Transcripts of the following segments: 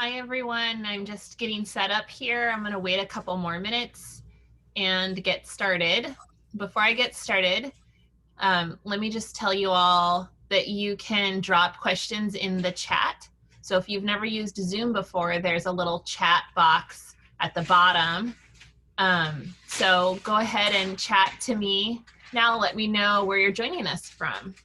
Hi everyone, I'm just getting set up here. I'm gonna wait a couple more minutes and get started. Before I get started, let me just tell you all that you can drop questions in the chat. So if you've never used Zoom before, there's a little chat box at the bottom. So go ahead and chat to me. Now let me know where you're joining us from.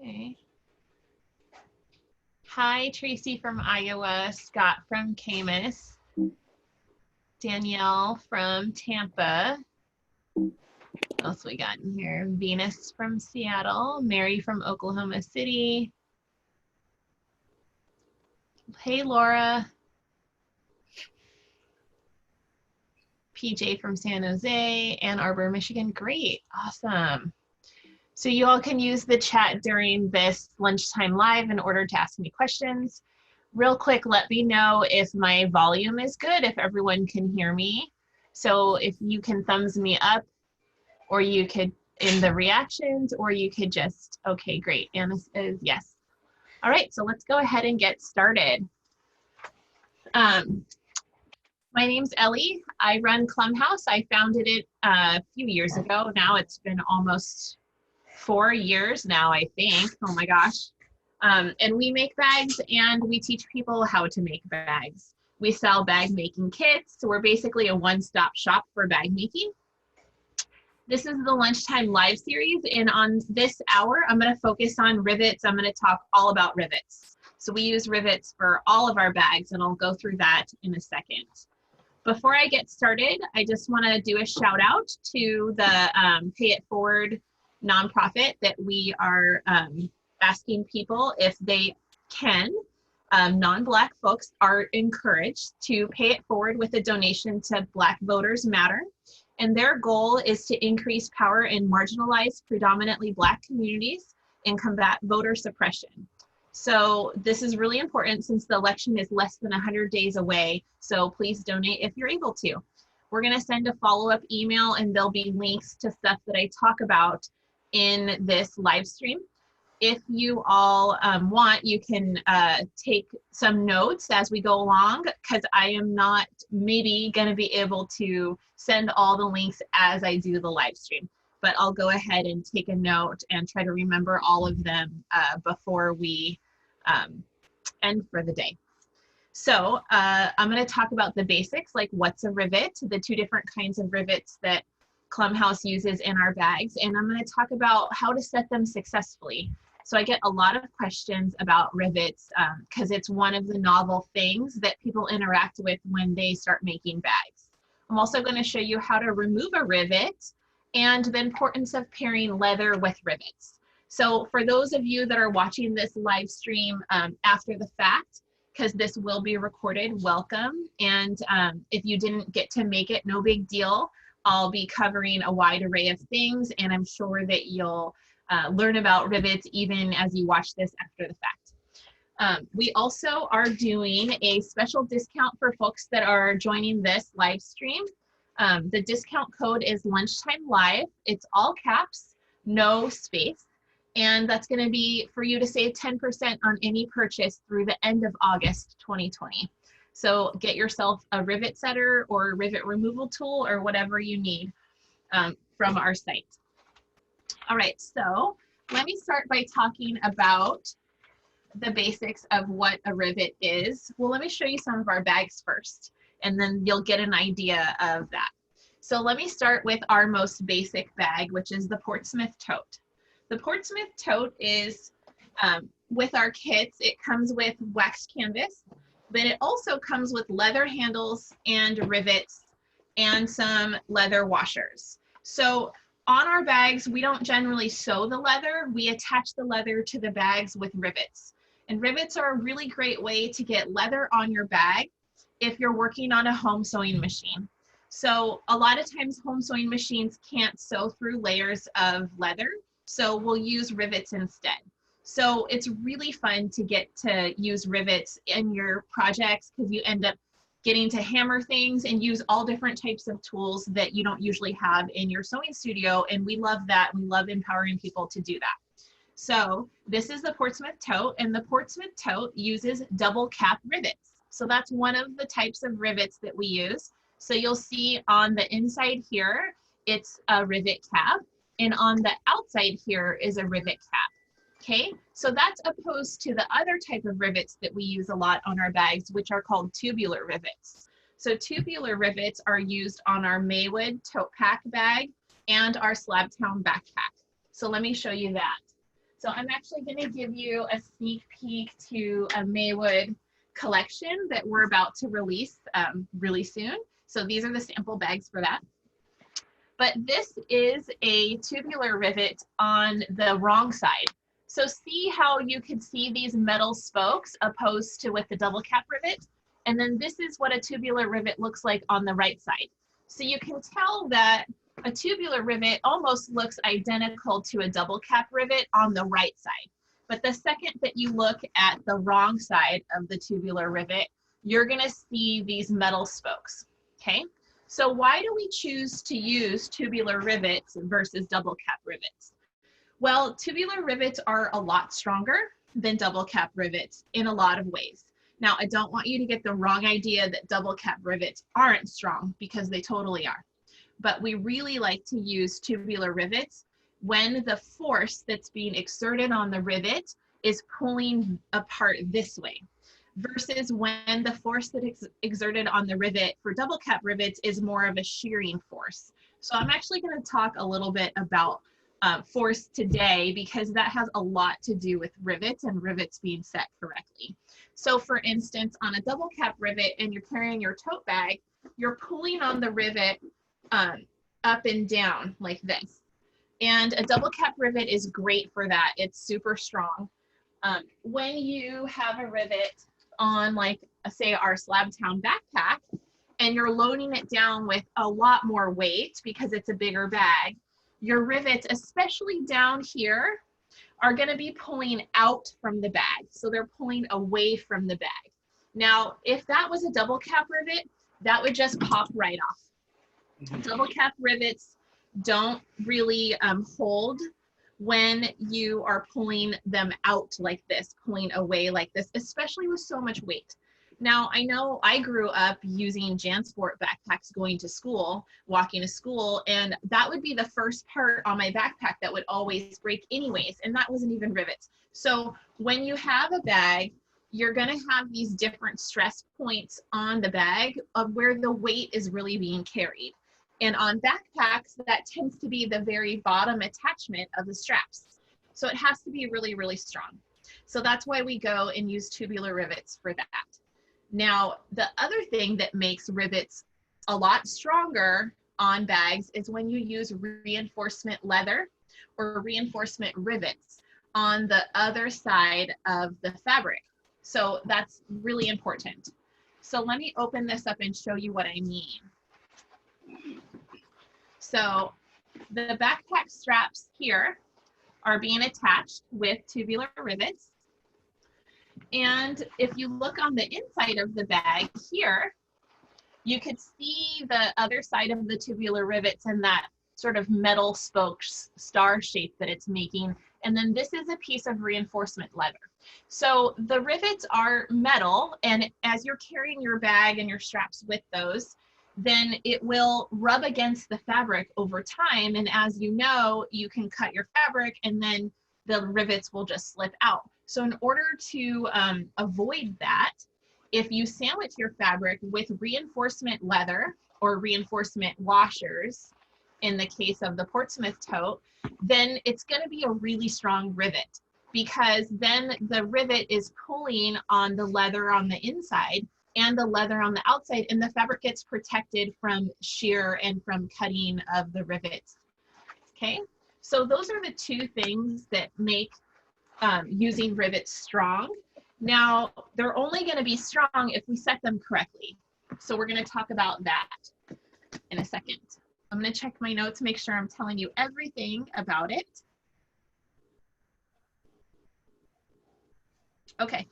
Okay. Hi, Tracy from Iowa, Scott from Camas, Danielle from Tampa. What else we got in here? Venus from Seattle, Mary from Oklahoma City. Hey, Laura. PJ from San Jose, Ann Arbor, Michigan. Great, awesome. So you all can use the chat during this lunchtime live in order to ask me questions. Real quick, let me know if my volume is good, if everyone can hear me. So if you can thumbs me up, or you could in the reactions, or you could just, okay, great. Anna says yes. All right, so let's go ahead and get started. My name's Ellie. I run Klum House. I founded it a few years ago. Now it's been almost 4 years now, I think. Oh my gosh. And we make bags and we teach people how to make bags. We sell bag making kits. So we're basically a one-stop shop for bag making. This is the lunchtime live series. And on this hour, I'm going to focus on rivets. I'm going to talk all about rivets. So we use rivets for all of our bags, and I'll go through that in a second. Before I get started, I just want to do a shout out to the Pay It Forward nonprofit that we are asking people if they can. Non-Black folks are encouraged to pay it forward with a donation to Black Voters Matter. And their goal is to increase power in marginalized, predominantly Black communities and combat voter suppression. So this is really important since the election is less than 100 days away. So please donate if you're able to. We're going to send a follow-up email and there'll be links to stuff that I talk about in this live stream. If you all want, you can take some notes as we go along, because I am not maybe going to be able to send all the links as I do the live stream. But I'll go ahead and take a note and try to remember all of them before we end for the day. So I'm going to talk about the basics, like what's a rivet, the two different kinds of rivets that Klum House uses in our bags, and I'm going to talk about how to set them successfully. So I get a lot of questions about rivets because it's one of the novel things that people interact with when they start making bags. I'm also going to show you how to remove a rivet and the importance of pairing leather with rivets. So for those of you that are watching this live stream after the fact, because this will be recorded, welcome. And if you didn't get to make it, no big deal. I'll be covering a wide array of things, and I'm sure that you'll learn about rivets even as you watch this after the fact. We also are doing a special discount for folks that are joining this live stream. The discount code is Lunchtime Live. It's all caps, no space. And that's going to be for you to save 10% on any purchase through the end of August 2020. So get yourself a rivet setter or a rivet removal tool or whatever you need from our site. All right, so let me start by talking about the basics of what a rivet is. Well, let me show you some of our bags first, and then you'll get an idea of that. So let me start with our most basic bag, which is the Portsmith Tote. The Portsmith Tote is, with our kits, it comes with wax canvas, but it also comes with leather handles and rivets and some leather washers. So on our bags, we don't generally sew the leather. We attach the leather to the bags with rivets. And rivets are a really great way to get leather on your bag if you're working on a home sewing machine. So a lot of times home sewing machines can't sew through layers of leather, so we'll use rivets instead. So it's really fun to get to use rivets in your projects because you end up getting to hammer things and use all different types of tools that you don't usually have in your sewing studio. And we love that. We love empowering people to do that. So this is the Portsmith Tote, and the Portsmith Tote uses double cap rivets. So that's one of the types of rivets that we use. So you'll see on the inside here, it's a rivet cap, and on the outside here is a rivet cap. Okay, so that's opposed to the other type of rivets that we use a lot on our bags, which are called tubular rivets. So tubular rivets are used on our Maywood tote pack bag and our Slabtown backpack. So let me show you that. So I'm actually going to give you a sneak peek to a Maywood collection that we're about to release really soon. So these are the sample bags for that. But this is a tubular rivet on the wrong side. So see how you can see these metal spokes opposed to with the double cap rivet? And then this is what a tubular rivet looks like on the right side. So you can tell that a tubular rivet almost looks identical to a double cap rivet on the right side. But the second that you look at the wrong side of the tubular rivet, you're gonna see these metal spokes, okay? So why do we choose to use tubular rivets versus double cap rivets? Well, tubular rivets are a lot stronger than double cap rivets in a lot of ways. Now, I don't want you to get the wrong idea that double cap rivets aren't strong, because they totally are. But we really like to use tubular rivets when the force that's being exerted on the rivet is pulling apart this way, versus when the force that is exerted on the rivet for double cap rivets is more of a shearing force. So I'm actually going to talk a little bit about force today, because that has a lot to do with rivets and rivets being set correctly. So for instance, on a double cap rivet and you're carrying your tote bag, you're pulling on the rivet up and down like this. And a double cap rivet is great for that. It's super strong. When you have a rivet on, like, say our Slabtown backpack, and you're loading it down with a lot more weight because it's a bigger bag, your rivets, especially down here, are going to be pulling out from the bag. So they're pulling away from the bag. Now, if that was a double cap rivet, that would just pop right off. Double cap rivets don't really hold when you are pulling them out like this, pulling away like this, especially with so much weight. Now, I know I grew up using JanSport backpacks going to school, walking to school, and that would be the first part on my backpack that would always break anyways, and that wasn't even rivets. So when you have a bag, you're gonna have these different stress points on the bag of where the weight is really being carried. And on backpacks, that tends to be the very bottom attachment of the straps. So it has to be really, really strong. So that's why we go and use tubular rivets for that. Now, the other thing that makes rivets a lot stronger on bags is when you use reinforcement leather or reinforcement rivets on the other side of the fabric. So that's really important. So let me open this up and show you what I mean. So the backpack straps here are being attached with tubular rivets. And if you look on the inside of the bag here, you could see the other side of the tubular rivets and that sort of metal spoke star shape that it's making. And then this is a piece of reinforcement leather. So the rivets are metal, and as you're carrying your bag and your straps with those, then it will rub against the fabric over time. And as you know, you can cut your fabric and then the rivets will just slip out. So in order to avoid that, if you sandwich your fabric with reinforcement leather or reinforcement washers, in the case of the Portsmith Tote, then it's going to be a really strong rivet, because then the rivet is pulling on the leather on the inside, and the leather on the outside, and the fabric gets protected from shear and from cutting of the rivets. Okay, so those are the two things that make using rivets strong. Now, they're only going to be strong if we set them correctly. So we're going to talk about that in a second. I'm going to check my notes, make sure I'm telling you everything about it. Okay,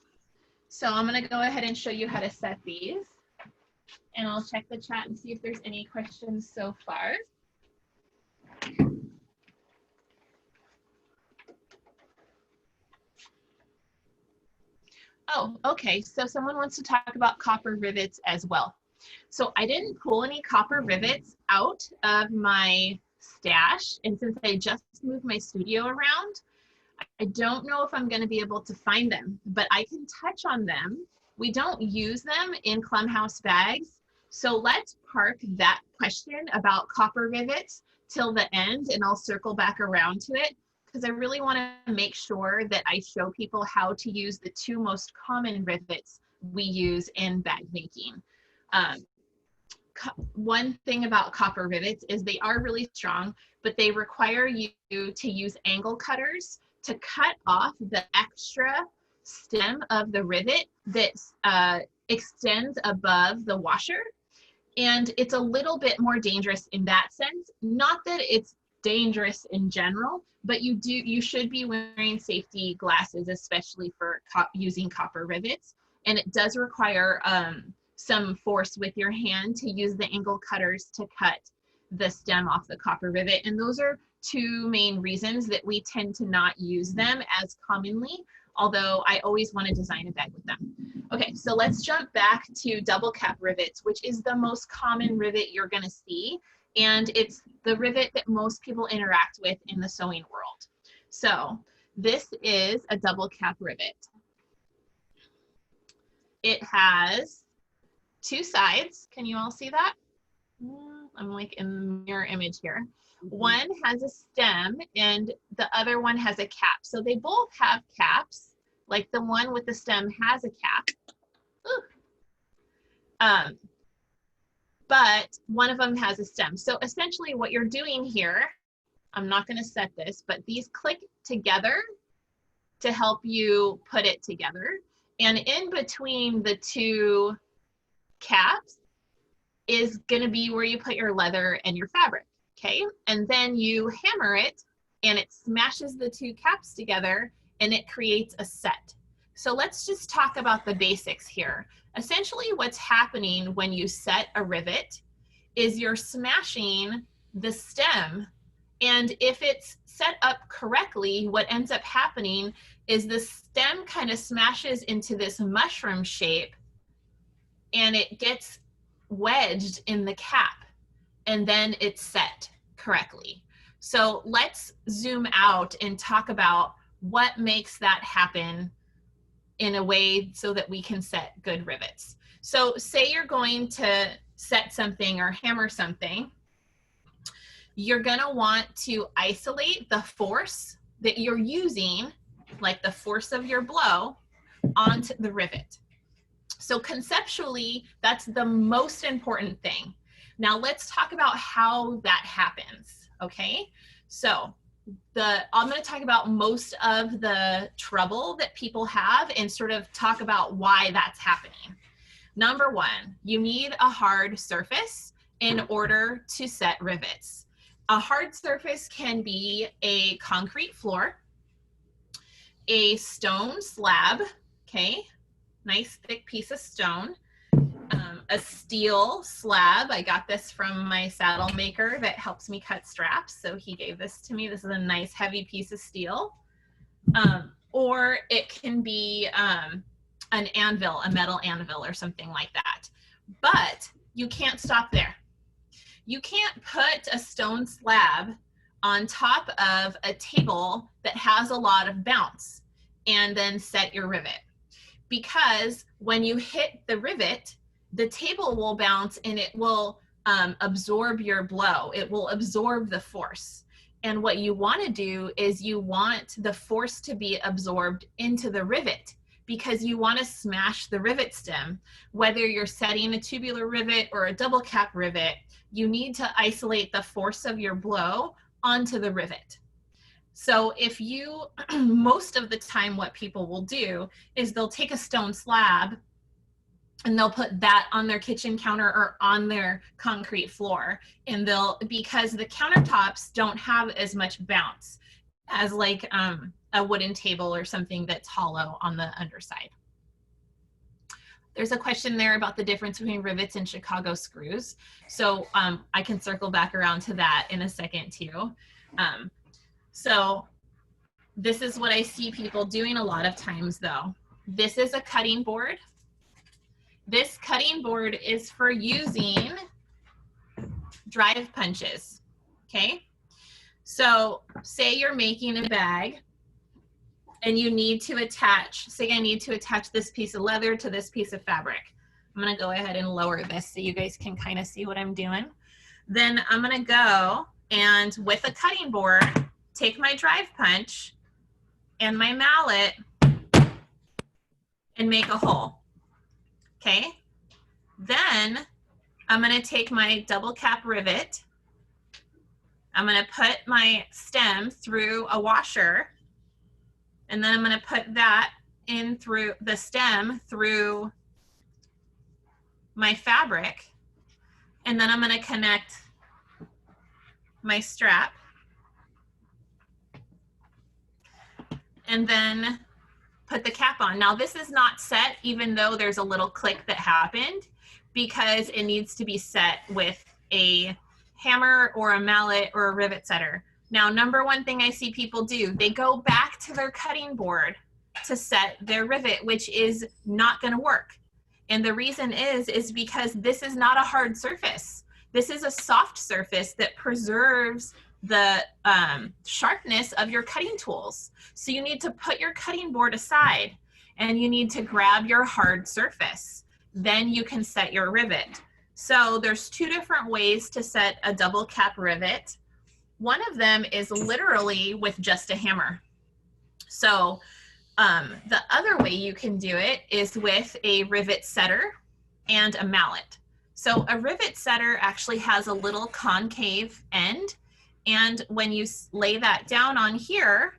so I'm going to go ahead and show you how to set these. And I'll check the chat and see if there's any questions so far. Oh, okay, so someone wants to talk about copper rivets as well. So I didn't pull any copper rivets out of my stash, and since I just moved my studio around, I don't know if I'm going to be able to find them, but I can touch on them. We don't use them in Klum House bags, so let's park that question about copper rivets till the end, and I'll circle back around to it, because I really want to make sure that I show people how to use the two most common rivets we use in bag making. One thing about copper rivets is they are really strong, but they require you to use angle cutters to cut off the extra stem of the rivet that extends above the washer. And it's a little bit more dangerous in that sense. Not that it's dangerous in general, but you should be wearing safety glasses, especially for using copper rivets. And it does require some force with your hand to use the angle cutters to cut the stem off the copper rivet. And those are two main reasons that we tend to not use them as commonly, although I always want to design a bag with them. Okay, so let's jump back to double cap rivets, which is the most common rivet you're going to see. And it's the rivet that most people interact with in the sewing world. So this is a double cap rivet. It has two sides. Can you all see that? I'm like in the mirror image here. One has a stem and the other one has a cap. So they both have caps, like the one with the stem has a cap. But one of them has a stem. So essentially what you're doing here, I'm not going to set this, but these click together to help you put it together. And in between the two caps is going to be where you put your leather and your fabric, okay? And then you hammer it and it smashes the two caps together and it creates a set. So let's just talk about the basics here. Essentially what's happening when you set a rivet is you're smashing the stem, and if it's set up correctly, what ends up happening is the stem kind of smashes into this mushroom shape and it gets wedged in the cap, and then it's set correctly. So let's zoom out and talk about what makes that happen in a way so that we can set good rivets. So say you're going to set something or hammer something, you're gonna want to isolate the force that you're using, like the force of your blow, onto the rivet. So conceptually, that's the most important thing. Now let's talk about how that happens, okay? So I'm going to talk about most of the trouble that people have and sort of talk about why that's happening. Number one, you need a hard surface in order to set rivets. A hard surface can be a concrete floor, a stone slab, okay, nice thick piece of stone, a steel slab. I got this from my saddle maker that helps me cut straps, so he gave this to me. This is a nice heavy piece of steel. Or it can be an anvil, a metal anvil or something like that. But you can't stop there. You can't put a stone slab on top of a table that has a lot of bounce and then set your rivet. Because when you hit the rivet, the table will bounce and it will absorb your blow. It will absorb the force. And what you want to do is you want the force to be absorbed into the rivet, because you want to smash the rivet stem. Whether you're setting a tubular rivet or a double cap rivet, you need to isolate the force of your blow onto the rivet. So if you, most of the time what people will do is they'll take a stone slab and they'll put that on their kitchen counter or on their concrete floor. And because the countertops don't have as much bounce as like a wooden table or something that's hollow on the underside. There's a question there about the difference between rivets and Chicago screws. So I can circle back around to that in a second too. So this is what I see people doing a lot of times though. This is a cutting board. This cutting board is for using drive punches, okay? So say you're making a bag and you need to attach, say I need to attach this piece of leather to this piece of fabric. I'm gonna go ahead and lower this so you guys can kind of see what I'm doing. Then I'm gonna go and with a cutting board, take my drive punch and my mallet and make a hole, okay? Then I'm gonna take my double cap rivet, I'm gonna put my stem through a washer, and then I'm gonna put that in through the stem through my fabric, and then I'm gonna connect my strap, and then put the cap on. Now this is not set, even though there's a little click that happened, because it needs to be set with a hammer or a mallet or a rivet setter. Now, number one thing I see people do, they go back to their cutting board to set their rivet, which is not gonna work. And the reason is because this is not a hard surface. This is a soft surface that preserves the sharpness of your cutting tools. So you need to put your cutting board aside and you need to grab your hard surface. Then you can set your rivet. So there's two different ways to set a double cap rivet. One of them is literally with just a hammer. So the other way you can do it is with a rivet setter and a mallet. So a rivet setter actually has a little concave end, and when you lay that down on here,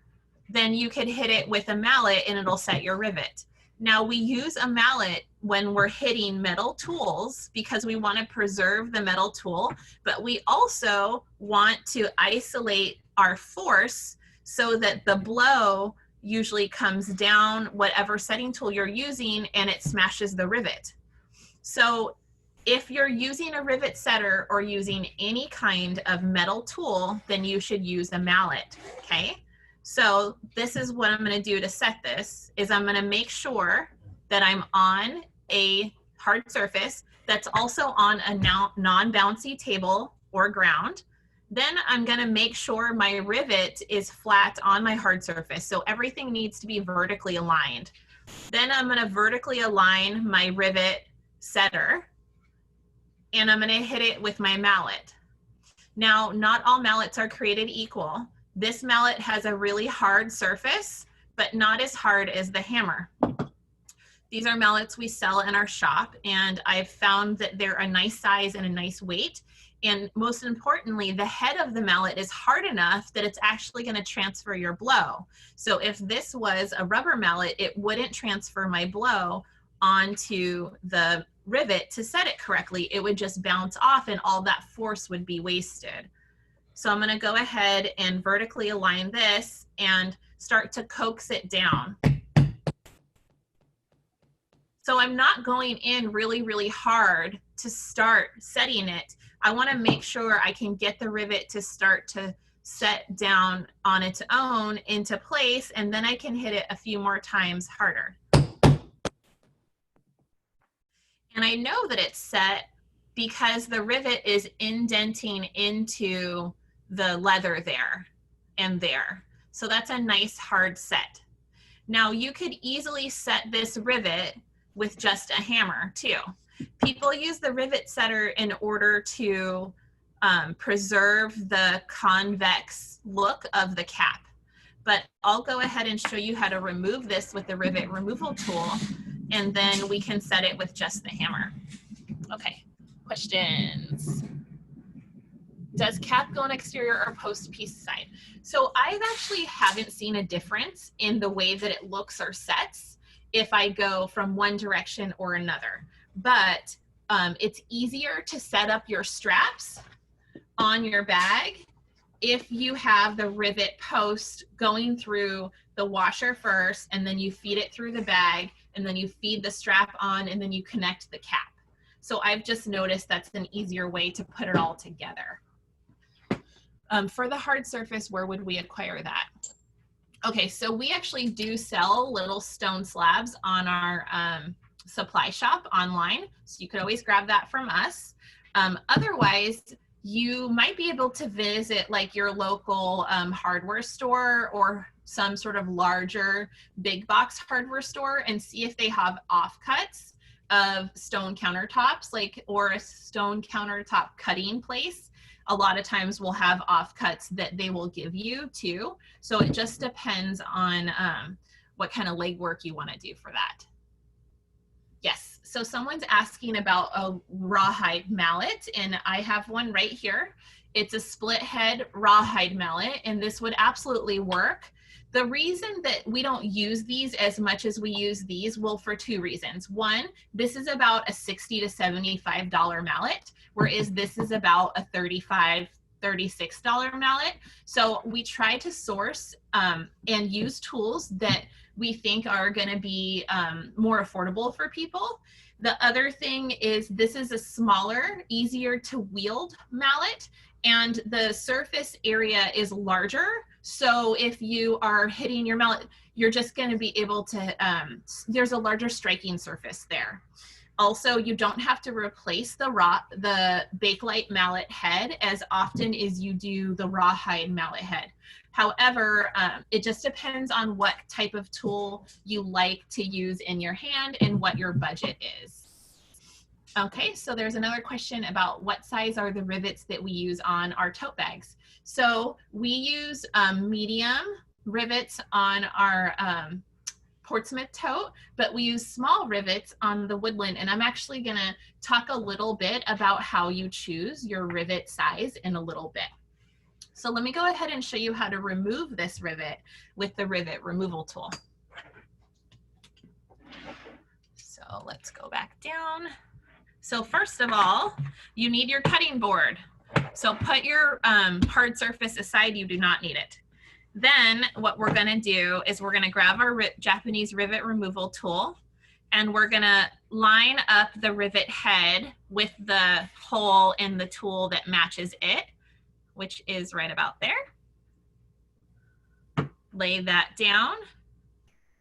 then you could hit it with a mallet and it'll set your rivet. Now we use a mallet when we're hitting metal tools because we want to preserve the metal tool, but we also want to isolate our force so that the blow usually comes down whatever setting tool you're using and it smashes the rivet. So if you're using a rivet setter or using any kind of metal tool, then you should use a mallet, okay? So this is what I'm going to do to set this, is I'm going to make sure that I'm on a hard surface that's also on a non-bouncy table or ground. Then I'm going to make sure my rivet is flat on my hard surface. So everything needs to be vertically aligned. Then I'm going to vertically align my rivet setter and I'm going to hit it with my mallet. Now, not all mallets are created equal. This mallet has a really hard surface, but not as hard as the hammer. These are mallets we sell in our shop, and I've found that they're a nice size and a nice weight. And most importantly, the head of the mallet is hard enough that it's actually going to transfer your blow. So if this was a rubber mallet, it wouldn't transfer my blow onto the rivet to set it correctly. It would just bounce off and all that force would be wasted. So I'm going to go ahead and vertically align this and start to coax it down. So I'm not going in really, really hard to start setting it. I want to make sure I can get the rivet to start to set down on its own into place, and then I can hit it a few more times harder. And I know that it's set because the rivet is indenting into the leather there and there. So that's a nice hard set. Now you could easily set this rivet with just a hammer too. People use the rivet setter in order to preserve the convex look of the cap. but I'll go ahead and show you how to remove this with the rivet removal tool, and then we can set it with just the hammer. Okay, questions? Does cap go on exterior or post piece side? So I actually haven't seen a difference in the way that it looks or sets if I go from one direction or another. But it's easier to set up your straps on your bag if you have the rivet post going through the washer first, and then you feed it through the bag, and then you feed the strap on, and then you connect the cap. So I've just noticed that's an easier way to put it all together. For the hard surface, where would we acquire that? Okay, so we actually do sell little stone slabs on our supply shop online, so you could always grab that from us. Otherwise, you might be able to visit like your local hardware store or some sort of larger big box hardware store and see if they have offcuts of stone countertops, like, or a stone countertop cutting place. A lot of times we'll have offcuts that they will give you too. So it just depends on what kind of legwork you want to do for that. Yes, so someone's asking about a rawhide mallet, and I have one right here. It's a split head rawhide mallet, and this would absolutely work. The reason that we don't use these as much as we use these, well, for two reasons. One, this is about a $60 to $75 mallet, whereas this is about a $35, $36 mallet. So we try to source and use tools that we think are going to be more affordable for people. The other thing is this is a smaller, easier to wield mallet, and the surface area is larger. So if you are hitting your mallet, you're just going to be able to, there's a larger striking surface there. Also, you don't have to replace the Bakelite mallet head as often as you do the rawhide mallet head. However, it just depends on what type of tool you like to use in your hand and what your budget is. Okay, so there's another question about what size are the rivets that we use on our tote bags. So we use medium rivets on our Portsmith Tote, but we use small rivets on the Woodland, and I'm actually gonna talk a little bit about how you choose your rivet size in a little bit. So let me go ahead and show you how to remove this rivet with the rivet removal tool. So let's go back down. So first of all, you need your cutting board. So put your hard surface aside, you do not need it. Then what we're gonna do is we're gonna grab our Japanese rivet removal tool, and we're gonna line up the rivet head with the hole in the tool that matches it, which is right about there. Lay that down.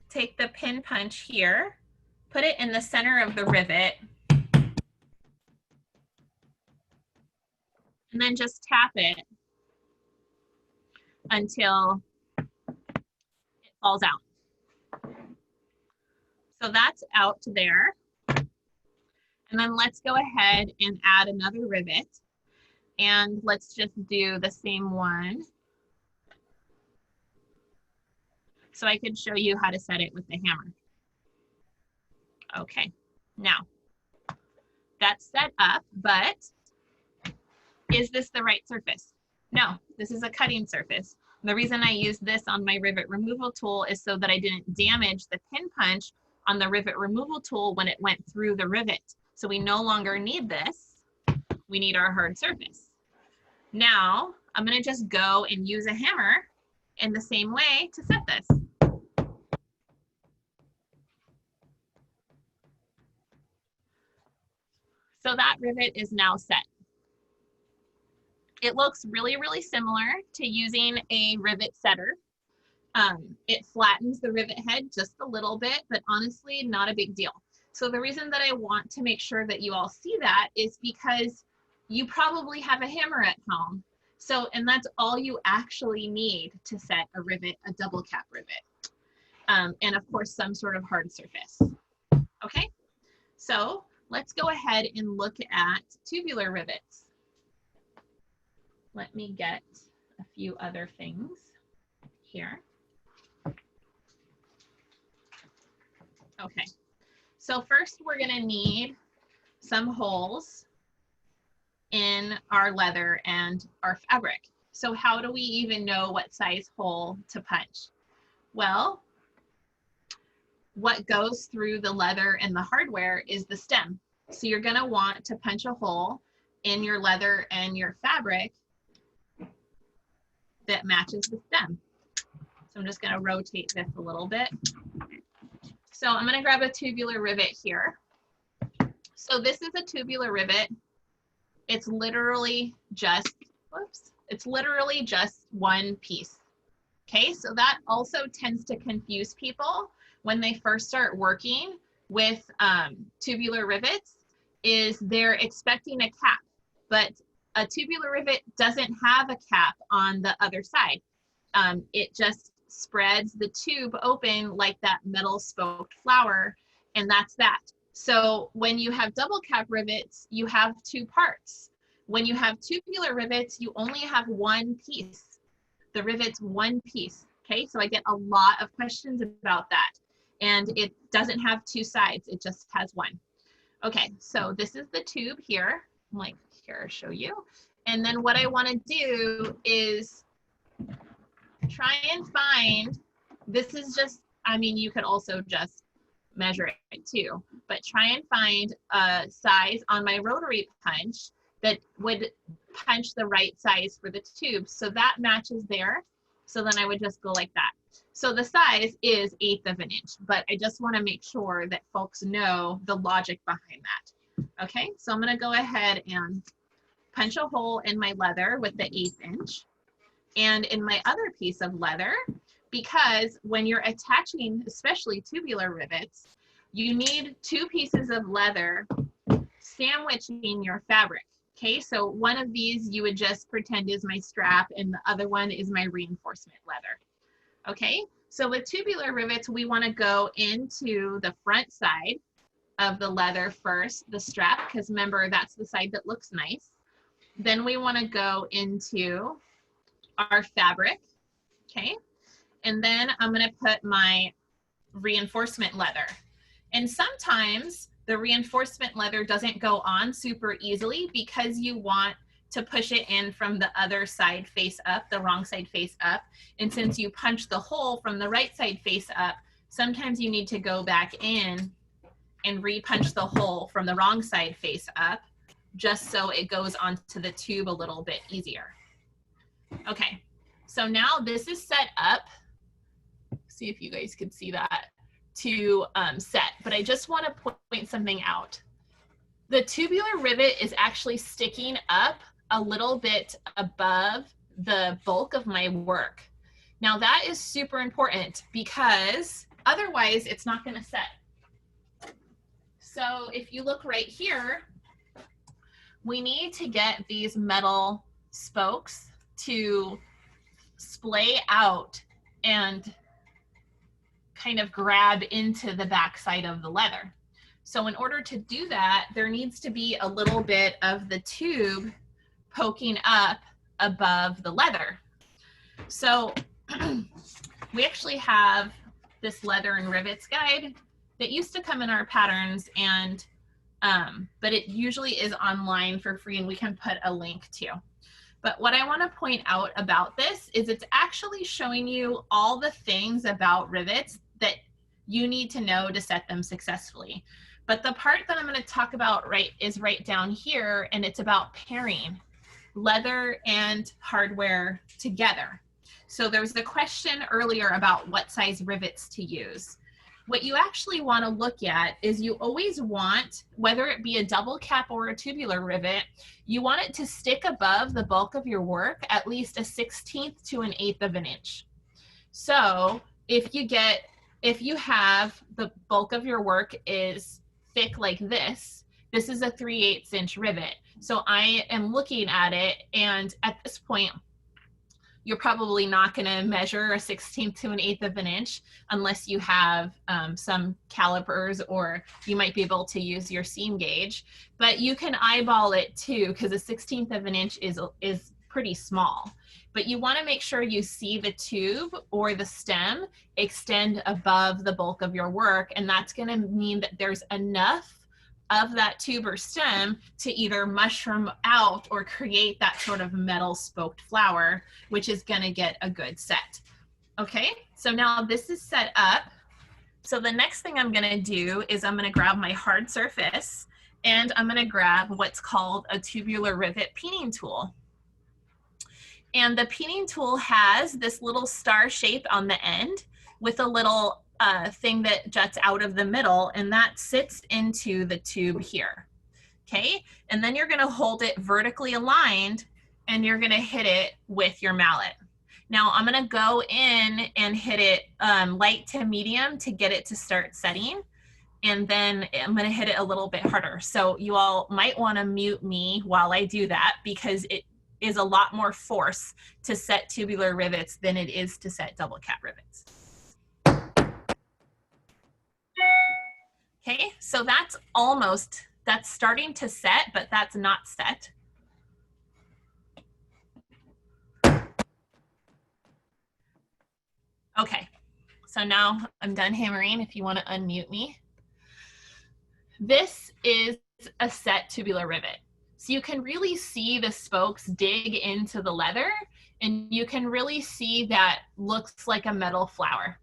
Take the pin punch here, put it in the center of the rivet, and then just tap it until it falls out. So that's out there. And then let's go ahead and add another rivet. And let's just do the same one. So I could show you how to set it with the hammer. Okay, now that's set up, but is this the right surface? No, this is a cutting surface. The reason I used this on my rivet removal tool is so that I didn't damage the pin punch on the rivet removal tool when it went through the rivet. So we no longer need this. We need our hard surface. Now, I'm gonna just go and use a hammer in the same way to set this. So that rivet is now set. It looks really, really similar to using a rivet setter. It flattens the rivet head just a little bit, but honestly, not a big deal. So the reason that I want to make sure that you all see that is because you probably have a hammer at home. So, and that's all you actually need to set a rivet, a double cap rivet. And of course, some sort of hard surface. Okay, so let's go ahead and look at tubular rivets. Let me get a few other things here. Okay, so first we're gonna need some holes in our leather and our fabric. So how do we even know what size hole to punch? Well, what goes through the leather and the hardware is the stem. So you're gonna want to punch a hole in your leather and your fabric that matches the stem. So I'm just gonna rotate this a little bit. So I'm gonna grab a tubular rivet here. So this is a tubular rivet. It's literally just, whoops, it's literally just one piece. Okay, so that also tends to confuse people when they first start working with tubular rivets, is they're expecting a cap, but a tubular rivet doesn't have a cap on the other side. It just spreads the tube open like that metal spoked flower, and that's that. So when you have double cap rivets, you have two parts. When you have tubular rivets, you only have one piece. The rivet's one piece, okay? So I get a lot of questions about that. And it doesn't have two sides, it just has one. Okay, so this is the tube here. I'm like, here, I'll show you. And then what I wanna do is try and find, this is just, I mean, you could also just measure it too, but try and find a size on my rotary punch that would punch the right size for the tube. So that matches there. So then I would just go like that. So the size is 1/8 of an inch, but I just want to make sure that folks know the logic behind that. Okay, so I'm going to go ahead and punch a hole in my leather with the 1/8 inch and in my other piece of leather, because when you're attaching, especially tubular rivets, you need two pieces of leather sandwiching your fabric. Okay, so one of these you would just pretend is my strap and the other one is my reinforcement leather. Okay, so with tubular rivets, we want to go into the front side of the leather first, the strap, because remember, that's the side that looks nice. Then we want to go into our fabric, okay? And then I'm going to put my reinforcement leather. And sometimes the reinforcement leather doesn't go on super easily because you want to push it in from the other side face up, the wrong side face up. And since you punch the hole from the right side face up, sometimes you need to go back in and re-punch the hole from the wrong side face up, just so it goes onto the tube a little bit easier. Okay, so now this is set up. See if you guys could see that, to set, but I just want to point something out. The tubular rivet is actually sticking up a little bit above the bulk of my work. Now that is super important because otherwise it's not going to set. So if you look right here, we need to get these metal spokes to splay out and kind of grab into the back side of the leather. So in order to do that, there needs to be a little bit of the tube poking up above the leather. So we actually have this leather and rivets guide that used to come in our patterns, and but it usually is online for free and we can put a link to. But what I want to point out about this is it's actually showing you all the things about rivets that you need to know to set them successfully. But the part that I'm going to talk about is right down here, and it's about pairing leather and hardware together. So there was a question earlier about what size rivets to use. What you actually want to look at is you always want, whether it be a double cap or a tubular rivet, you want it to stick above the bulk of your work at least a 1/16 to an 1/8 of an inch. So if you have the bulk of your work is thick like this is a 3/8 inch rivet. So I am looking at it, and at this point, you're probably not going to measure a 1/16 to an 1/8 of an inch unless you have some calipers, or you might be able to use your seam gauge. But you can eyeball it too, because a 1/16 of an inch is pretty small. But you want to make sure you see the tube or the stem extend above the bulk of your work, and that's going to mean that there's enough of that tube or stem to either mushroom out or create that sort of metal spoked flower, which is going to get a good set. Okay, so now this is set up. So the next thing I'm going to do is I'm going to grab my hard surface, and I'm going to grab what's called a tubular rivet peening tool. And the peening tool has this little star shape on the end with a little thing that juts out of the middle, and that sits into the tube here. Okay, and then you're going to hold it vertically aligned, and you're going to hit it with your mallet. Now I'm going to go in and hit it light to medium to get it to start setting. And then I'm going to hit it a little bit harder. So you all might want to mute me while I do that, because it is a lot more force to set tubular rivets than it is to set double cat rivets. Okay, so that's starting to set, but that's not set. Okay, so now I'm done hammering if you want to unmute me. This is a set tubular rivet. So you can really see the spokes dig into the leather, and you can really see that looks like a metal flower.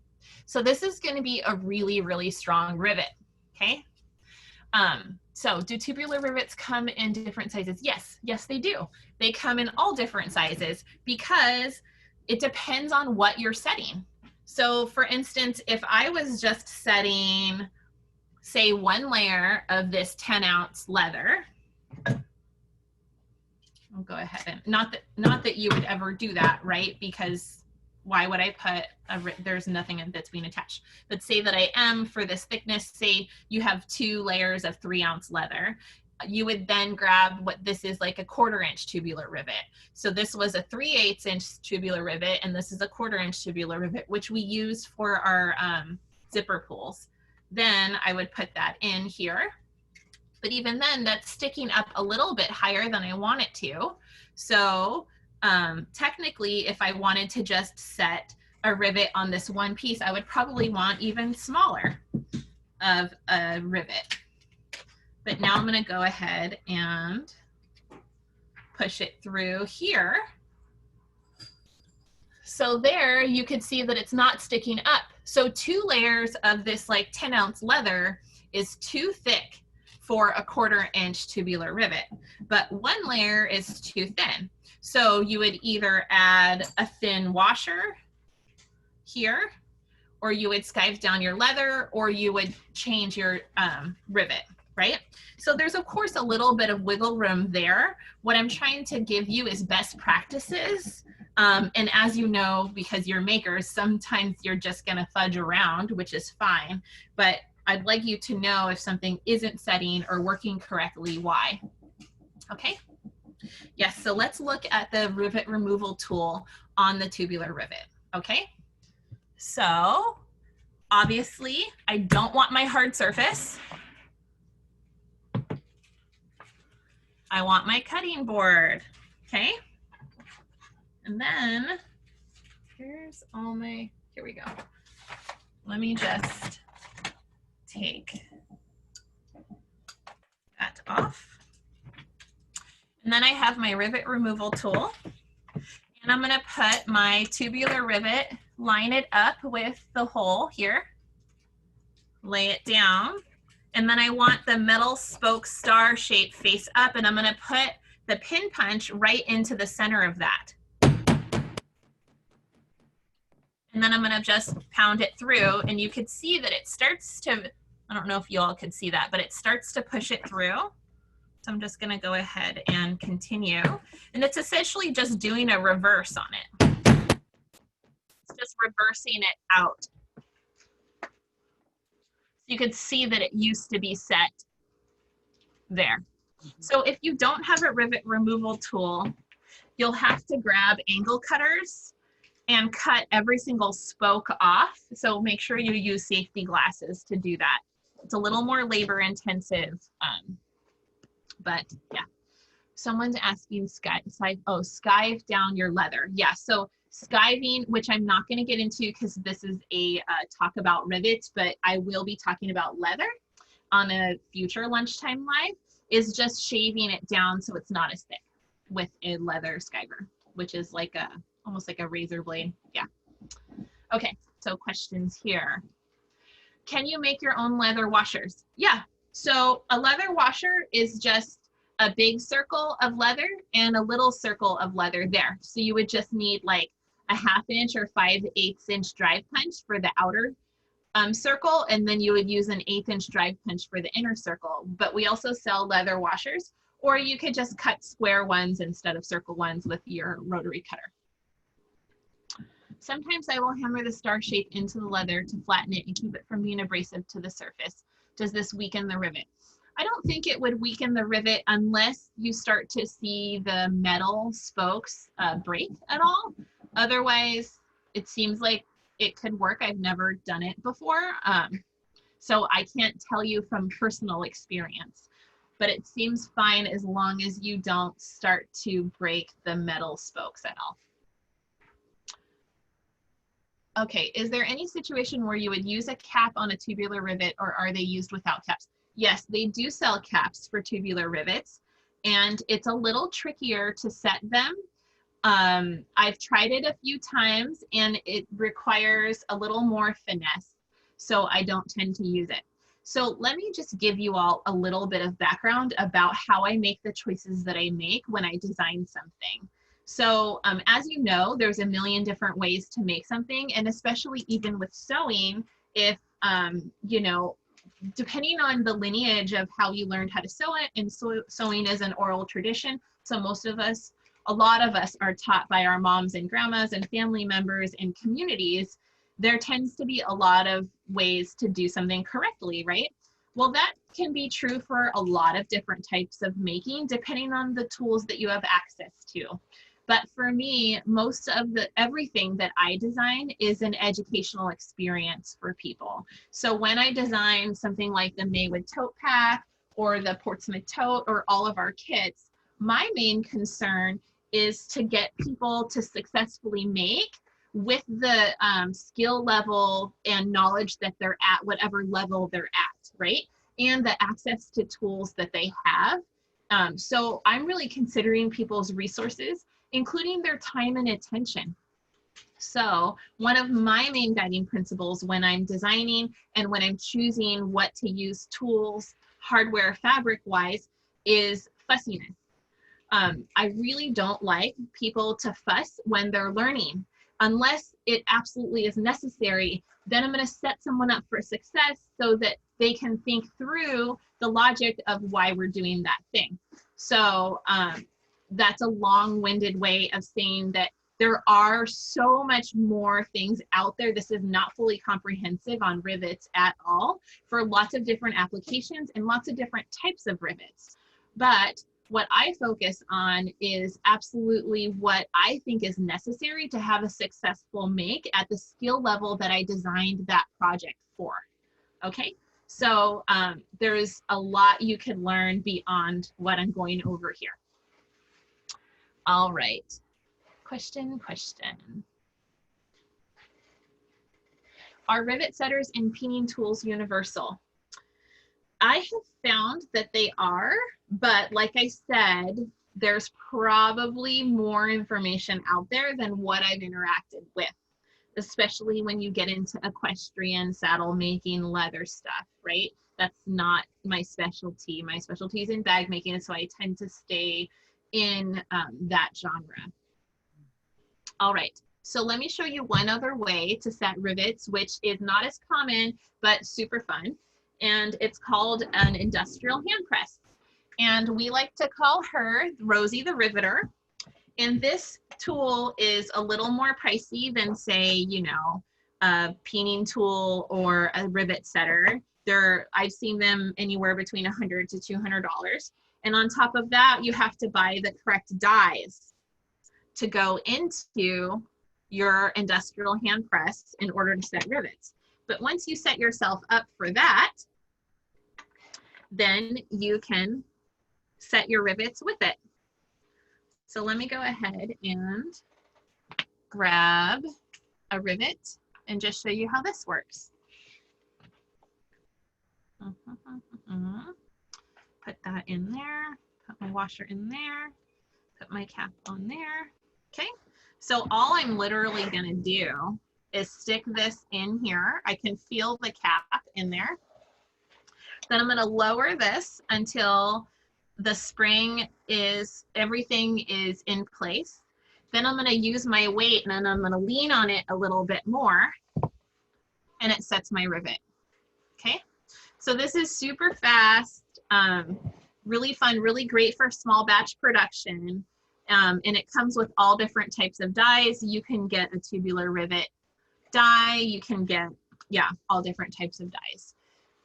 So this is going to be a really, really strong rivet, okay? So do tubular rivets come in different sizes? Yes, yes they do. They come in all different sizes because it depends on what you're setting. So for instance, if I was just setting, say, one layer of this 10-ounce leather, I'll go ahead and, not that you would ever do that, right? Because why would I put, there's nothing that's being attached. But say that I am, for this thickness, say you have 2 layers of 3-ounce leather. You would then grab what this is, like a 1/4-inch tubular rivet. So this was a 3/8-inch tubular rivet, and this is a 1/4-inch tubular rivet, which we use for our zipper pulls. Then I would put that in here. But even then, that's sticking up a little bit higher than I want it to. So technically, if I wanted to just set a rivet on this one piece, I would probably want even smaller of a rivet. But now I'm going to go ahead and push it through here. So there you could see that it's not sticking up. So 2 layers of this like 10-ounce leather is too thick for a 1/4-inch tubular rivet, but 1 layer is too thin. So you would either add a thin washer here, or you would skive down your leather, or you would change your rivet, right? So there's of course a little bit of wiggle room there. What I'm trying to give you is best practices. And as you know, because you're makers, sometimes you're just gonna fudge around, which is fine, but I'd like you to know if something isn't setting or working correctly, why. Okay? Yes, so let's look at the rivet removal tool on the tubular rivet, okay? So obviously I don't want my hard surface. I want my cutting board, okay? And then here's all my, here we go. Let me just take that off. And then I have my rivet removal tool, and I'm gonna put my tubular rivet, line it up with the hole here, lay it down, and then I want the metal spoke star shape face up, and I'm gonna put the pin punch right into the center of that. And then I'm gonna just pound it through, and you can see that it starts to, I don't know if you all can see that, but it starts to push it through. So I'm just gonna go ahead and continue. And it's essentially just doing a reverse on it. It's just reversing it out. So you can see that it used to be set there. So if you don't have a rivet removal tool, you'll have to grab angle cutters and cut every single spoke off. So make sure you use safety glasses to do that. It's a little more labor intensive, but yeah. Someone's asking skive down your leather. Yeah, so skiving, which I'm not going to get into because this is a talk about rivets, but I will be talking about leather on a future lunchtime live, is just shaving it down so it's not as thick with a leather skiver, which is like a, almost like a razor blade. Yeah. Okay, so questions here. Can you make your own leather washers? Yeah, so a leather washer is just a big circle of leather and a little circle of leather there. So you would just need like a 1/2 inch or 5/8 inch drive punch for the outer circle, and then you would use an 1/8 inch drive punch for the inner circle. But we also sell leather washers, or you could just cut square ones instead of circle ones with your rotary cutter. Sometimes I will hammer the star shape into the leather to flatten it and keep it from being abrasive to the surface. Does this weaken the rivet? I don't think it would weaken the rivet unless you start to see the metal spokes break at all. Otherwise, it seems like it could work. I've never done it before, so I can't tell you from personal experience, but it seems fine as long as you don't start to break the metal spokes at all. Okay, is there any situation where you would use a cap on a tubular rivet, or are they used without caps? Yes, they do sell caps for tubular rivets, and it's a little trickier to set them. I've tried it a few times and it requires a little more finesse, so I don't tend to use it. So let me just give you all a little bit of background about how I make the choices that I make when I design something. So as you know, there's a million different ways to make something, and especially even with sewing, if, you know, depending on the lineage of how you learned how to sew it, and sewing is an oral tradition, so most of us, a lot of us are taught by our moms and grandmas and family members and communities. There tends to be a lot of ways to do something correctly, right? Well, that can be true for a lot of different types of making, depending on the tools that you have access to. But for me, most of everything that I design is an educational experience for people. So when I design something like the Maywood tote pack or the Portsmith Tote or all of our kits, my main concern is to get people to successfully make with the skill level and knowledge that they're at, whatever level they're at, right? And the access to tools that they have. So I'm really considering people's resources, including their time and attention. So one of my main guiding principles when I'm designing and when I'm choosing what to use tools, hardware, fabric-wise, is fussiness. I really don't like people to fuss when they're learning. Unless it absolutely is necessary, then I'm going to set someone up for success so that they can think through the logic of why we're doing that thing. So that's a long-winded way of saying that there are so much more things out there. This is not fully comprehensive on rivets at all, for lots of different applications and lots of different types of rivets. But what I focus on is absolutely what I think is necessary to have a successful make at the skill level that I designed that project for. Okay, so there's a lot you can learn beyond what I'm going over here. All right, question. Are rivet setters and peening tools universal? I have found that they are, but like I said, there's probably more information out there than what I've interacted with, especially when you get into equestrian saddle making, leather stuff, right? That's not my specialty. My specialty is in bag making, so I tend to stay in that genre. All right, so let me show you one other way to set rivets, which is not as common, but super fun. And it's called an industrial hand press. And we like to call her Rosie the Riveter. And this tool is a little more pricey than, say, you know, a peening tool or a rivet setter. I've seen them anywhere between $100 to $200. And on top of that, you have to buy the correct dies to go into your industrial hand press in order to set rivets. But once you set yourself up for that, then you can set your rivets with it. So let me go ahead and grab a rivet and just show you how this works. Put that in there, put my washer in there, put my cap on there. Okay, so all I'm literally gonna do is stick this in here. I can feel the cap in there. Then I'm gonna lower this until the spring is, everything is in place. Then I'm gonna use my weight and then I'm gonna lean on it a little bit more and it sets my rivet, okay? So this is super fast, really fun, really great for small batch production. And it comes with all different types of dies. You can get a tubular rivet die, you can get, yeah, all different types of dies.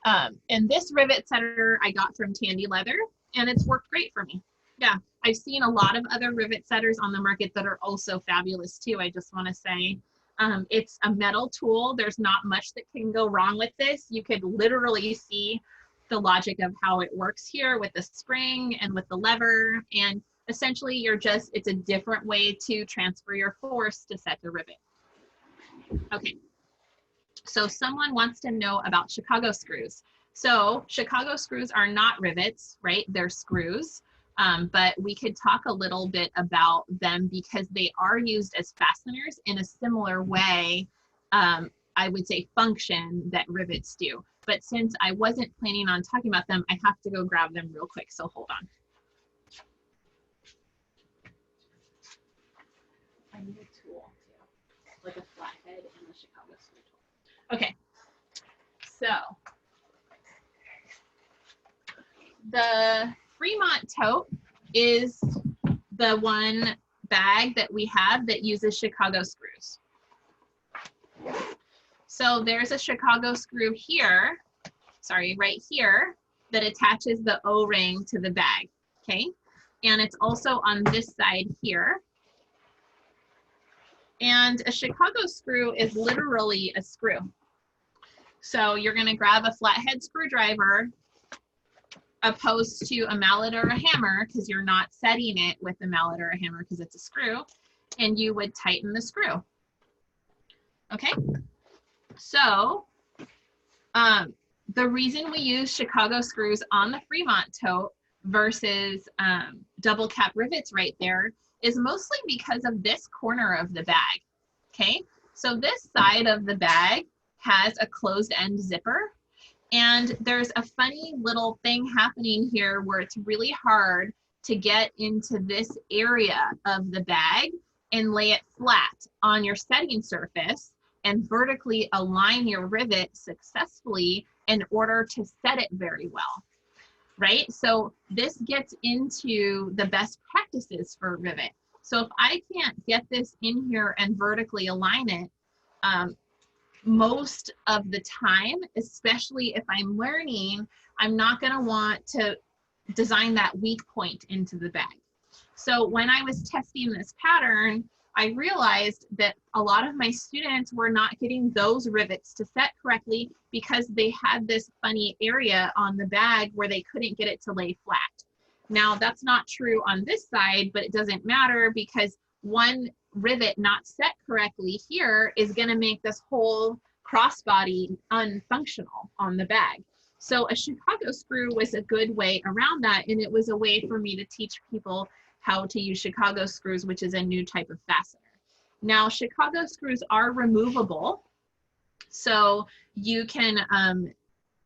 And this rivet setter I got from Tandy Leather, and it's worked great for me. Yeah, I've seen a lot of other rivet setters on the market that are also fabulous too. I just want to say, it's a metal tool. There's not much that can go wrong with this. You could literally see the logic of how it works here with the spring and with the lever. And essentially you're just, it's a different way to transfer your force to set the rivet. Okay. So someone wants to know about Chicago screws. So Chicago screws are not rivets, right? They're screws, but we could talk a little bit about them because they are used as fasteners in a similar way, I would say function that rivets do. But since I wasn't planning on talking about them, I have to go grab them real quick, so hold on. I need a tool too, like a flathead and a Chicago screw tool. Okay, so the Fremont Tote is the one bag that we have that uses Chicago screws. So there's a Chicago screw here, sorry, right here, that attaches the O-ring to the bag, okay? And it's also on this side here. And a Chicago screw is literally a screw. So you're gonna grab a flathead screwdriver opposed to a mallet or a hammer because you're not setting it with a mallet or a hammer because it's a screw, and you would tighten the screw. Okay, so the reason we use Chicago screws on the Fremont Tote versus double cap rivets right there is mostly because of this corner of the bag, okay? So this side of the bag has a closed end zipper, and there's a funny little thing happening here where it's really hard to get into this area of the bag and lay it flat on your setting surface and vertically align your rivet successfully in order to set it very well, right? So this gets into the best practices for rivet. So if I can't get this in here and vertically align it, most of the time, especially if I'm learning, I'm not gonna want to design that weak point into the bag. So when I was testing this pattern, I realized that a lot of my students were not getting those rivets to set correctly because they had this funny area on the bag where they couldn't get it to lay flat. Now that's not true on this side, but it doesn't matter because one rivet not set correctly here is going to make this whole crossbody unfunctional on the bag. So a Chicago screw was a good way around that, and it was a way for me to teach people how to use Chicago screws, which is a new type of fastener. Now, Chicago screws are removable, so you can,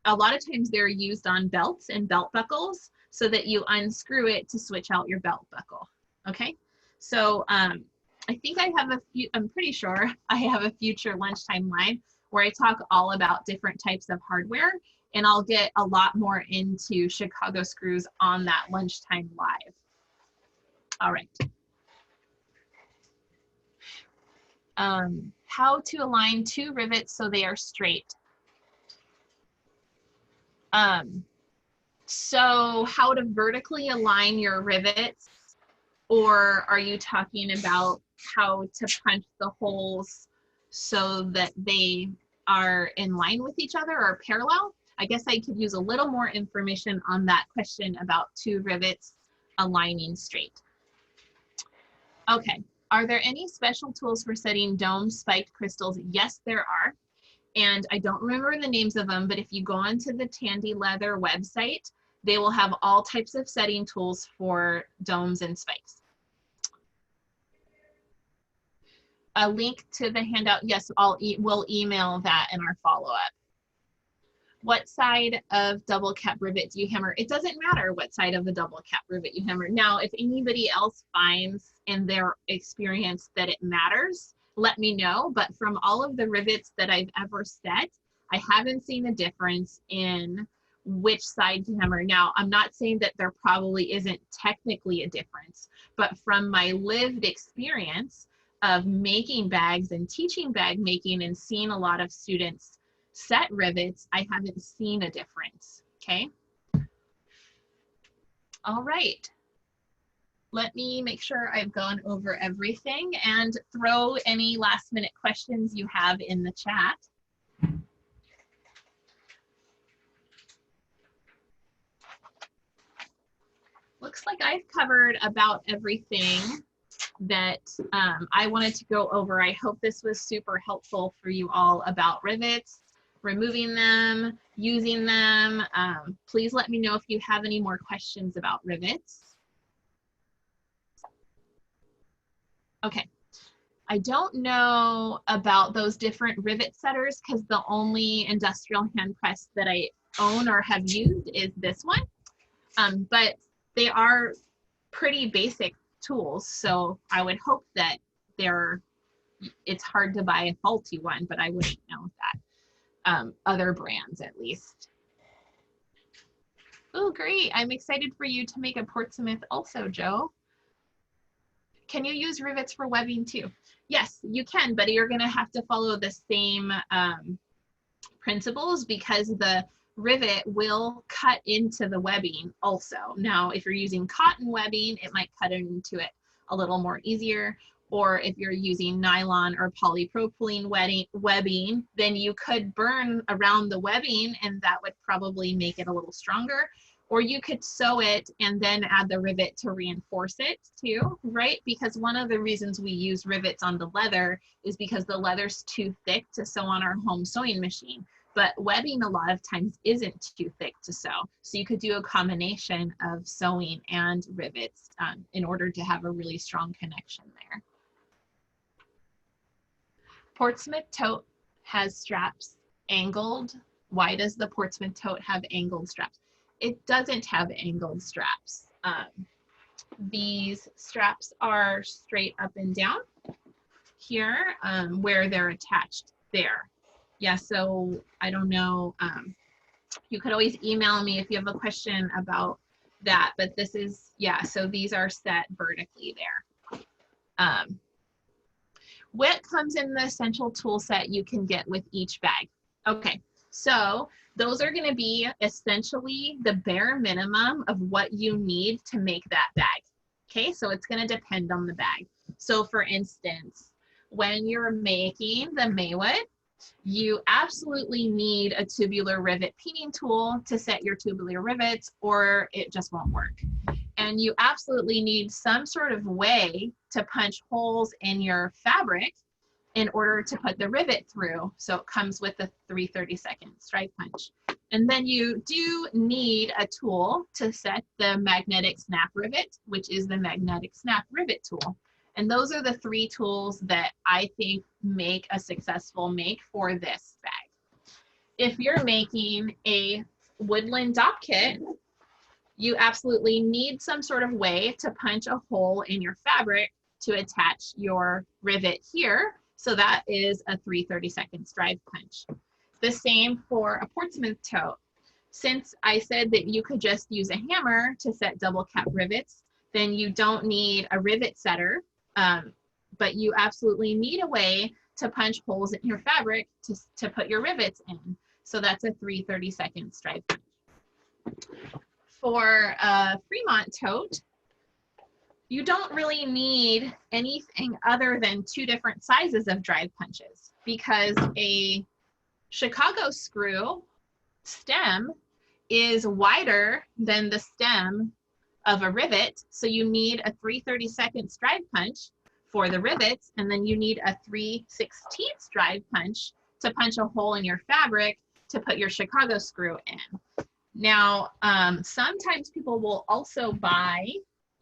a lot of times they're used on belts and belt buckles so that you unscrew it to switch out your belt buckle, okay? So I think I have a few, I'm pretty sure I have a future lunchtime live where I talk all about different types of hardware, and I'll get a lot more into Chicago screws on that lunchtime live. All right. How to align two rivets so they are straight. So how to vertically align your rivets, or are you talking about how to punch the holes so that they are in line with each other or parallel? I guess I could use a little more information on that question about two rivets aligning straight. Okay. Are there any special tools for setting dome spiked crystals? Yes, there are. And I don't remember the names of them, but if you go onto the Tandy Leather website, they will have all types of setting tools for domes and spikes. A link to the handout, yes, we'll email that in our follow-up. What side of double cap rivet do you hammer? It doesn't matter what side of the double cap rivet you hammer. Now, if anybody else finds in their experience that it matters, let me know. But from all of the rivets that I've ever set, I haven't seen a difference in which side to hammer. Now, I'm not saying that there probably isn't technically a difference, but from my lived experience of making bags and teaching bag making and seeing a lot of students set rivets, I haven't seen a difference, okay? All right. Let me make sure I've gone over everything and throw any last minute questions you have in the chat. Looks like I've covered about everything that I wanted to go over. I hope this was super helpful for you all about rivets, removing them, using them. Please let me know if you have any more questions about rivets. Okay, I don't know about those different rivet setters because the only industrial hand press that I own or have used is this one. But they are pretty basic tools, so I would hope that it's hard to buy a faulty one, but I wouldn't know that. Other brands at least. Oh, great. I'm excited for you to make a Portsmouth also, Joe. Can you use rivets for webbing too? Yes, you can, but you're going to have to follow the same principles because the rivet will cut into the webbing also. Now, if you're using cotton webbing, it might cut into it a little more easier. Or if you're using nylon or polypropylene webbing, then you could burn around the webbing and that would probably make it a little stronger. Or you could sew it and then add the rivet to reinforce it too, right? Because one of the reasons we use rivets on the leather is because the leather's too thick to sew on our home sewing machine. But webbing a lot of times isn't too thick to sew. So you could do a combination of sewing and rivets in order to have a really strong connection there. Portsmouth Tote has straps angled. Why does the Portsmouth Tote have angled straps? It doesn't have angled straps. These straps are straight up and down here where they're attached there. Yeah, so I don't know. You could always email me if you have a question about that, but this is, yeah, so these are set vertically there. What comes in the essential tool set you can get with each bag? Okay, so those are going to be essentially the bare minimum of what you need to make that bag. Okay, so it's going to depend on the bag. So for instance, when you're making the Maywood, you absolutely need a tubular rivet peening tool to set your tubular rivets or it just won't work. And you absolutely need some sort of way to punch holes in your fabric in order to put the rivet through. So it comes with a 3/32 stripe punch. And then you do need a tool to set the magnetic snap rivet, which is the magnetic snap rivet tool. And those are the three tools that I think make a successful make for this bag. If you're making a woodland dock kit, you absolutely need some sort of way to punch a hole in your fabric to attach your rivet here. So that is a 3/32 stripe punch. The same for a Portsmouth Tote. Since I said that you could just use a hammer to set double cap rivets, then you don't need a rivet setter. But you absolutely need a way to punch holes in your fabric to put your rivets in. So that's a 3/32 stripe punch. For a Fremont tote, you don't really need anything other than 2 different sizes of drive punches because a Chicago screw stem is wider than the stem of a rivet, so you need a 3/32 stripe punch for the rivets, and then you need a 3/16 drive punch to punch a hole in your fabric to put your Chicago screw in. Now, sometimes people will also buy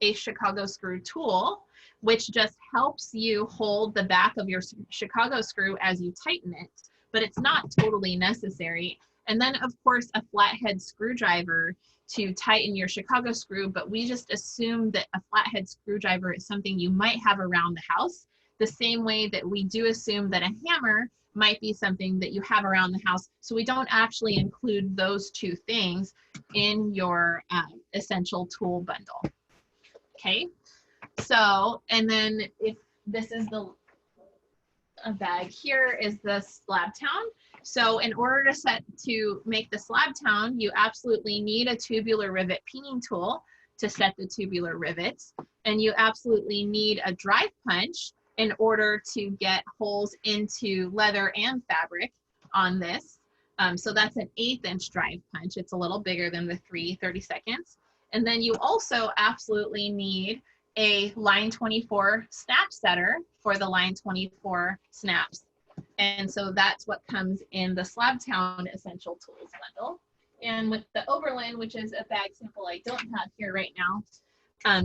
a Chicago screw tool, which just helps you hold the back of your Chicago screw as you tighten it, but it's not totally necessary. And then, of course, a flathead screwdriver to tighten your Chicago screw, but we just assume that a flathead screwdriver is something you might have around the house, the same way that we do assume that a hammer might be something that you have around the house. So we don't actually include those two things in your essential tool bundle. Okay, so, and then if this is a bag here is the Slabtown. So in order to make the Slabtown, you absolutely need a tubular rivet peening tool to set the tubular rivets. And you absolutely need a drive punch in order to get holes into leather and fabric on this. So that's an 1/8 inch drive punch. It's a little bigger than the 3/32. And then you also absolutely need a line 24 snap setter for the line 24 snaps. And so that's what comes in the Slabtown Essential Tools bundle. And with the Oberlin, which is a bag sample I don't have here right now,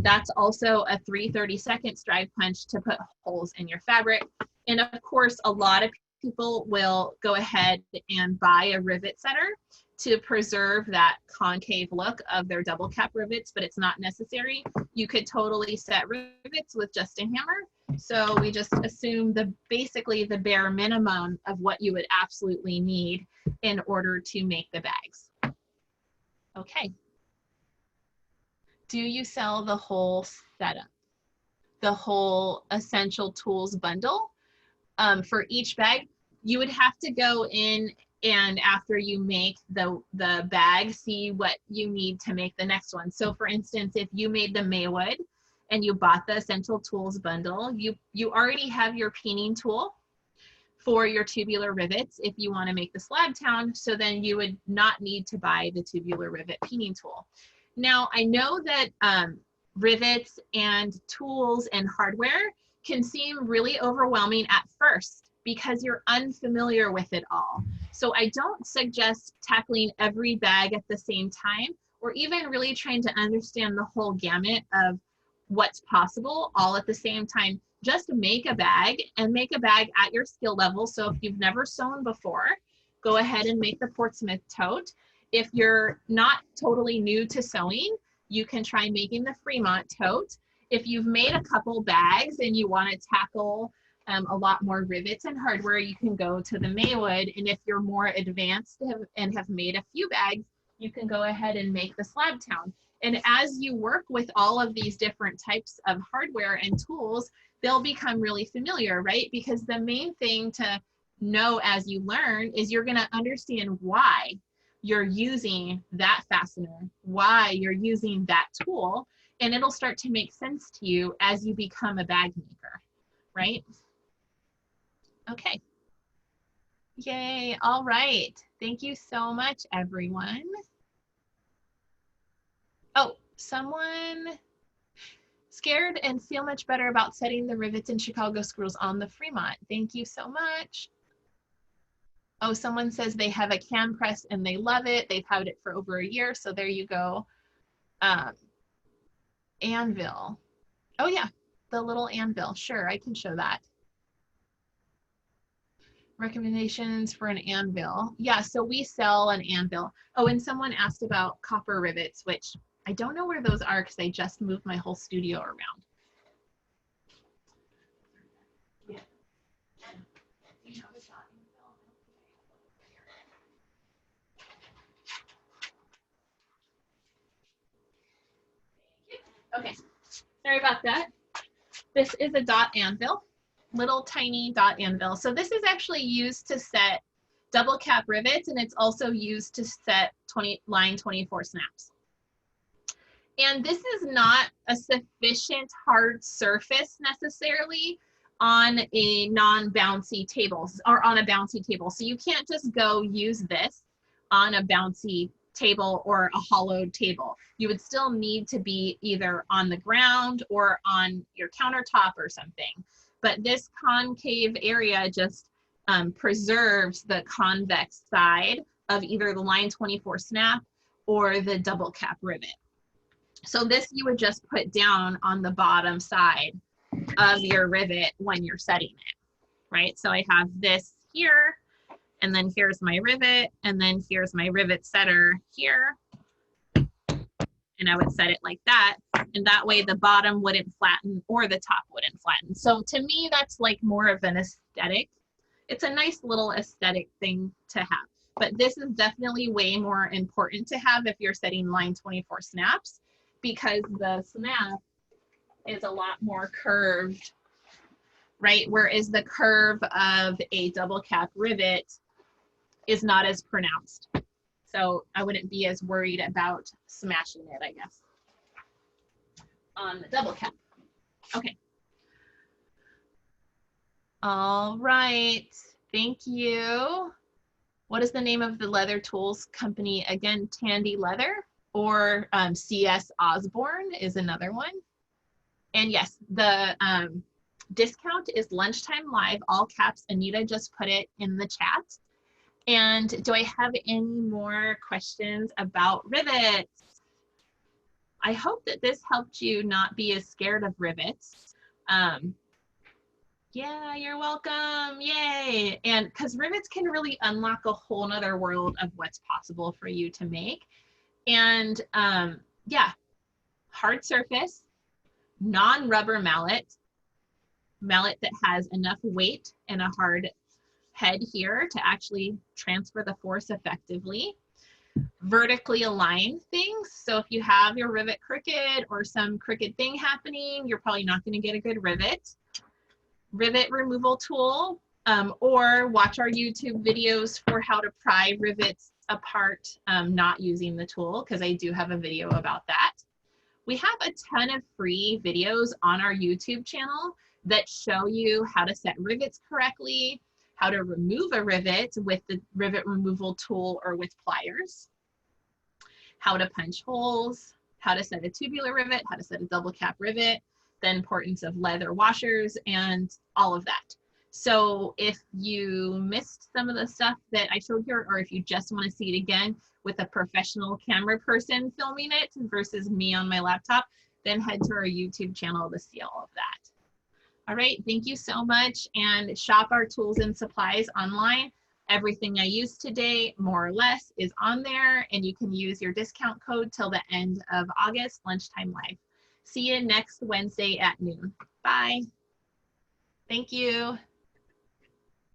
that's also a 3/32 drive punch to put holes in your fabric. And of course, a lot of people will go ahead and buy a rivet setter to preserve that concave look of their double cap rivets, but it's not necessary. You could totally set rivets with just a hammer. So we just assume basically the bare minimum of what you would absolutely need in order to make the bags. Okay. Do you sell the whole setup? The whole essential tools bundle? For each bag, you would have to go in and after you make the bag, see what you need to make the next one. So for instance, if you made the Maywood and you bought the essential tools bundle, you already have your peening tool for your tubular rivets if you want to make the Slabtown, so then you would not need to buy the tubular rivet peening tool. Now, I know that rivets and tools and hardware can seem really overwhelming at first because you're unfamiliar with it all. So I don't suggest tackling every bag at the same time, or even really trying to understand the whole gamut of what's possible all at the same time. Just make a bag and make a bag at your skill level. So if you've never sewn before, go ahead and make the Portsmith Tote. If you're not totally new to sewing, you can try making the Fremont Tote. If you've made a couple bags and you want to tackle a lot more rivets and hardware, you can go to the Maywood. And if you're more advanced and have made a few bags, you can go ahead and make the Slabtown. And as you work with all of these different types of hardware and tools, they'll become really familiar, right? Because the main thing to know as you learn is you're going to understand why you're using that fastener, why you're using that tool, and it'll start to make sense to you as you become a bag maker, right? Okay. Yay. All right. Thank you so much, everyone. Oh, someone scared and feel much better about setting the rivets and Chicago screws on the Fremont. Thank you so much. Oh, someone says they have a cam press and they love it. They've had it for over a year. So there you go. Anvil. Oh yeah, the little anvil. Sure, I can show that. Recommendations for an anvil. Yeah, so we sell an anvil. Oh, and someone asked about copper rivets, which I don't know where those are because I just moved my whole studio around. Yeah. Okay, sorry about that. This is a dot anvil, little tiny dot anvil. So this is actually used to set double cap rivets, and it's also used to set line 24 snaps. And this is not a sufficient hard surface necessarily on a non-bouncy table or on a bouncy table. So you can't just go use this on a bouncy table or a hollowed table. You would still need to be either on the ground or on your countertop or something. But this concave area just preserves the convex side of either the line 24 snap or the double cap rivet. So this you would just put down on the bottom side of your rivet when you're setting it, right? So I have this here, and then here's my rivet, and then here's my rivet setter here. And I would set it like that, and that way the bottom wouldn't flatten or the top wouldn't flatten. So to me, that's like more of an aesthetic. It's a nice little aesthetic thing to have, but this is definitely way more important to have if you're setting line 24 snaps, because the snap is a lot more curved, right? Whereas the curve of a double cap rivet is not as pronounced. So I wouldn't be as worried about smashing it, I guess, on the double cap. Okay. All right, thank you. What is the name of the leather tools company? Again, Tandy Leather, or CS Osborne is another one. And yes, the discount is lunchtime live, all caps. Anita just put it in the chat. And do I have any more questions about rivets? I hope that this helped you not be as scared of rivets. Yeah, you're welcome. Yay. And because rivets can really unlock a whole nother world of what's possible for you to make. And yeah, hard surface, non-rubber mallet that has enough weight and a hard head here to actually transfer the force effectively. Vertically aligned things. So if you have your rivet crooked or some crooked thing happening, you're probably not going to get a good rivet. Rivet removal tool, or watch our YouTube videos for how to pry rivets apart not using the tool, because I do have a video about that. We have a ton of free videos on our YouTube channel that show you how to set rivets correctly, how to remove a rivet with the rivet removal tool or with pliers, how to punch holes, how to set a tubular rivet, how to set a double cap rivet, the importance of leather washers, and all of that. So if you missed some of the stuff that I showed here, or if you just want to see it again with a professional camera person filming it versus me on my laptop, then head to our YouTube channel to see all of that. All right, thank you so much, and shop our tools and supplies online. Everything I used today, more or less, is on there, and you can use your discount code till the end of August, lunchtime live. See you next Wednesday at noon. Bye. Thank you.